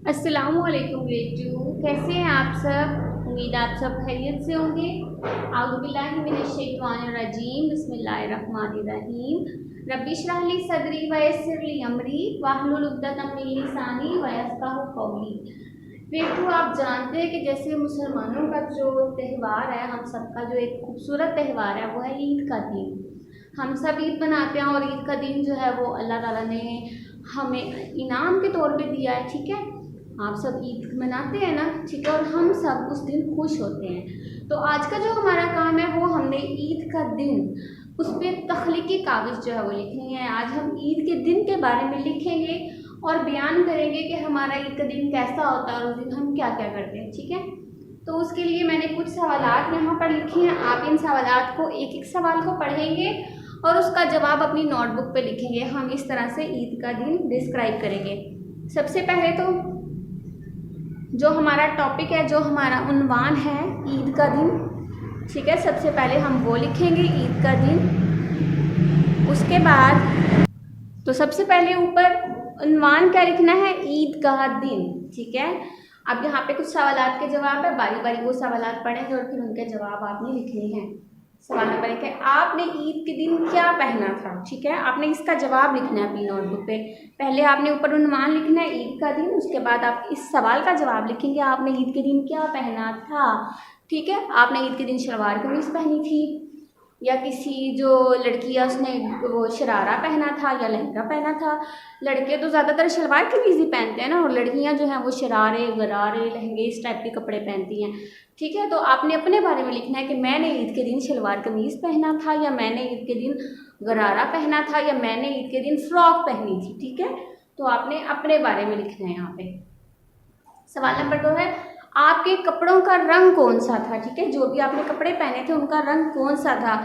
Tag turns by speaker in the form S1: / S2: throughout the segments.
S1: अस्सलामुअलैकुम grade two, कैसे हैं आप सब। उम्मीद आप सब खैरियत से होंगे। आउज़ुबिल्लाहिमिनश्शैतानिर्रजीम, बिस्मिल्लाहिर्रहमानिर्रहीम। रब्बि इश्रह ली सदरी व यस्सिर ली अमरी वाहलुल उक़दतम मिन लिसानी व यफ़क़हू क़ौली। ग्रेड टू, आप जानते हैं कि जैसे मुसलमानों का जो त्यौहार है, हम सबका जो एक खूबसूरत त्यौहार है वो है ईद का दिन। हम सब ईद मनाते हैं और ईद का दिन जो है वो अल्लाह ताला ने हमें इनाम के तौर पे दिया है। ठीक है, आप सब ईद मनाते हैं ना, ठीक है, और हम सब उस दिन खुश होते हैं। तो आज का जो हमारा काम है वो हमने ईद का दिन उस पर तख्लीकी कागज़ जो है वो लिखनी है। आज हम ईद के दिन के बारे में लिखेंगे और बयान करेंगे कि हमारा ईद का दिन कैसा होता है और उस दिन हम क्या क्या करते हैं। ठीक है, तो उसके लिए मैंने कुछ सवालात यहाँ पर लिखे हैं। आप इन सवालात को एक एक सवाल को पढ़ेंगे और उसका जवाब अपनी नोटबुक पे लिखेंगे। हम इस तरह से ईद का दिन डिस्क्राइब करेंगे। सबसे पहले तो जो हमारा टॉपिक है, जो हमारा उन्वान है ईद का दिन, ठीक है, सबसे पहले हम वो लिखेंगे ईद का दिन। उसके बाद तो सबसे पहले ऊपर उन्वान क्या लिखना है, ईद का दिन। ठीक है, अब यहाँ पे कुछ सवालात के जवाब है, बारी बारी वो सवालात पढ़ेंगे और फिर उनके जवाब आपने लिखने हैं। सवाल नंबर 1 है, आपने ईद के दिन क्या पहना था। ठीक है, आपने इसका जवाब लिखना है अपनी नोटबुक पे। पहले आपने ऊपर उन्वान लिखना है ईद का दिन, उसके बाद आप इस सवाल का जवाब लिखेंगे, आपने ईद के दिन क्या पहना था। ठीक है, आपने ईद के दिन शलवार कमीज पहनी थी, या किसी जो लड़की है उसने वो शरारा पहना था या लहंगा पहना था। लड़के तो ज़्यादातर शलवार कमीज ही पहनते हैं ना, और लड़कियां जो हैं वो शरारे गरारे लहंगे इस टाइप के कपड़े पहनती हैं। ठीक है, तो आपने अपने बारे में लिखना है कि मैंने ईद के दिन शलवार कमीज पहना था, या मैंने ईद के दिन गरारा पहना था, या मैंने ईद के दिन फ्रॉक पहनी थी। ठीक है, तो आपने अपने बारे में लिखना है यहाँ पे। सवाल नंबर 2 है, आपके कपड़ों का रंग कौन सा था। ठीक है, जो भी आपने कपड़े पहने थे उनका रंग कौन सा था।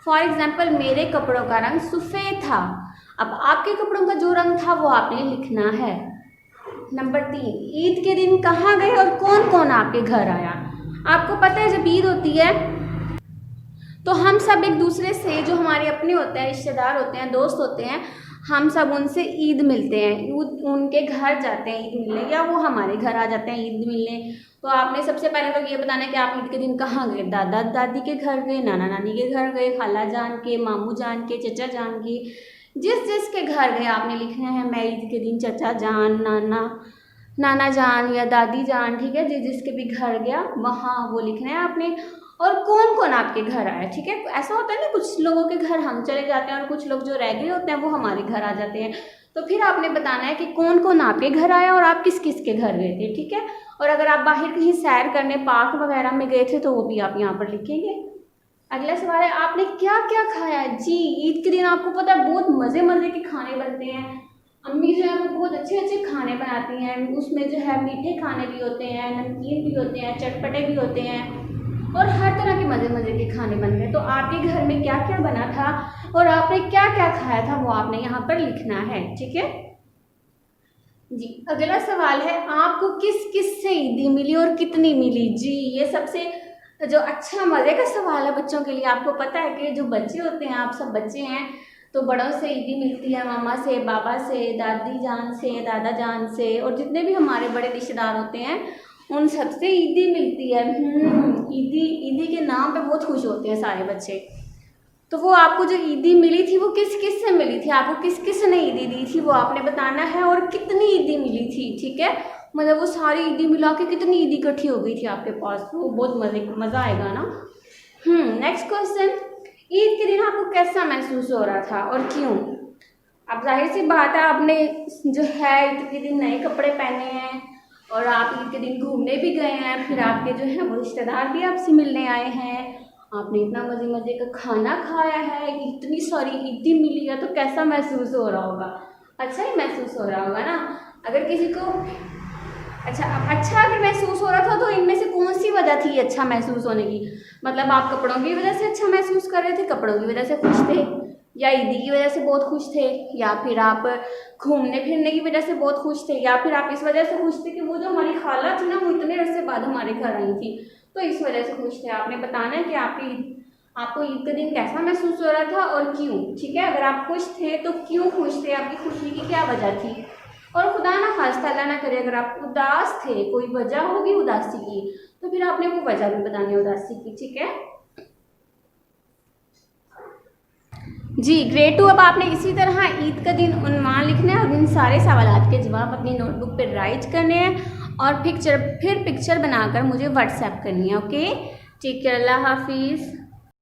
S1: फॉर एग्जाम्पल, मेरे कपड़ों का रंग सफ़ेद था। अब आपके कपड़ों का जो रंग था वो आपने लिखना है। नंबर 3, ईद के दिन कहाँ गए और कौन कौन आपके घर आया। आपको पता है जब ईद होती है तो हम सब एक दूसरे से, जो हमारे अपने होते हैं, रिश्तेदार होते हैं, दोस्त होते हैं, हम सब उनसे ईद मिलते हैं, उनके घर जाते हैं ईद मिलने, या वो हमारे घर आ जाते हैं ईद मिलने। तो आपने सबसे पहले तो ये बताना है कि आप ईद के दिन कहाँ गए। दादा दादी के घर गए, नाना नानी के घर गए, खाला जान के, मामू जान के, चचा जान के, जिस जिस के घर गए आपने लिखना है मैं ईद के दिन चचा जान, नाना जान या दादी जान, ठीक है, जिस जिसके भी घर गया वहाँ वो लिखना है आपने। और कौन कौन आपके घर आया। ठीक है, ऐसा होता है ना, कुछ लोगों के घर हम चले जाते हैं और कुछ लोग जो रह गए होते हैं वो हमारे घर आ जाते हैं। तो फिर आपने बताना है कि कौन कौन आपके घर आया और आप किस किस के घर गए थे। ठीक है, और अगर आप बाहर कहीं सैर करने पार्क वगैरह में गए थे तो वो भी आप यहाँ पर लिखेंगे। अगला सवाल है, आपने क्या क्या खाया। जी, ईद के दिन आपको पता है बहुत मज़े मज़े के खाने बनते हैं। अम्मी जो है वो बहुत अच्छे अच्छे खाने बनाती हैं, उसमें जो है मीठे खाने भी होते हैं, नमकीन भी होते हैं, चटपटे भी होते हैं, और हर तरह के मज़े मज़े के खाने बन गए। तो आपके घर में क्या क्या बना था और आपने क्या क्या खाया था वो आपने यहाँ पर लिखना है। ठीक है जी। अगला सवाल है, आपको किस किस से ईदी मिली और कितनी मिली। जी, ये सबसे जो अच्छा मज़े का सवाल है बच्चों के लिए। आपको पता है कि जो बच्चे होते हैं, आप सब बच्चे हैं, तो बड़ों से ईदी मिलती है, मामा से, बाबा से, दादी जान से, दादा जान से, और जितने भी हमारे बड़े रिश्तेदार होते हैं उन सबसे ईदी मिलती है। ईदी, ईदी के नाम पे बहुत खुश होते हैं सारे बच्चे। तो वो आपको जो ईदी मिली थी वो किस किस से मिली थी, आपको किस किस ने ईदी दी थी वो आपने बताना है, और कितनी ईदी मिली थी। ठीक है, मतलब वो सारी ईदी मिला के कितनी ईदी इकट्ठी हो गई थी आपके पास, तो वो बहुत मज़ा आएगा ना। नेक्स्ट क्वेश्चन, ईद के दिन आपको कैसा महसूस हो रहा था और क्यों। अब जाहिर सी बात है, आपने जो है ईद के दिन नए कपड़े पहने हैं और आप ईद के दिन घूमने भी गए हैं, फिर आपके जो है वो रिश्तेदार भी आपसे मिलने आए हैं, आपने इतना मज़े मज़े का खाना खाया है, इतनी सारी ईदी मिली है, तो कैसा महसूस हो रहा होगा। अच्छा ही महसूस हो रहा होगा ना। अगर किसी को अच्छा अगर महसूस हो रहा था तो इनमें से कौन सी वजह थी अच्छा महसूस होने की। मतलब आप कपड़ों की वजह से अच्छा महसूस कर रहे थे, कपड़ों की वजह से खुश थे, या ईदी की वजह से बहुत खुश थे, या फिर आप घूमने फिरने की वजह से बहुत खुश थे, या फिर आप इस वजह से खुश थे कि वो जो हमारी खाला थी ना वो इतने अरसे बाद हमारे घर आई थी, तो इस वजह से खुश थे। आपने बताना है कि आपको ईद के दिन कैसा महसूस हो रहा था और क्यों। ठीक है, अगर आप खुश थे तो क्यों खुश थे, आपकी खुशी की क्या वजह थी। और खुदा ना खास्ता अल्लाह ना करे अगर आप उदास थे, कोई वजह होगी उदासी की, तो फिर आपने वो वजह भी बतानी है उदासी की, ठीक है जी। ग्रेड 2 अब आपने इसी तरह ईद का दिन उन्वान लिखना है और इन सारे सवालात के जवाब अपनी नोटबुक पर राइट करने हैं और फिर पिक्चर बनाकर मुझे व्हाट्सएप करनी है। ओके, ठीक है, अल्लाह हाफिज़।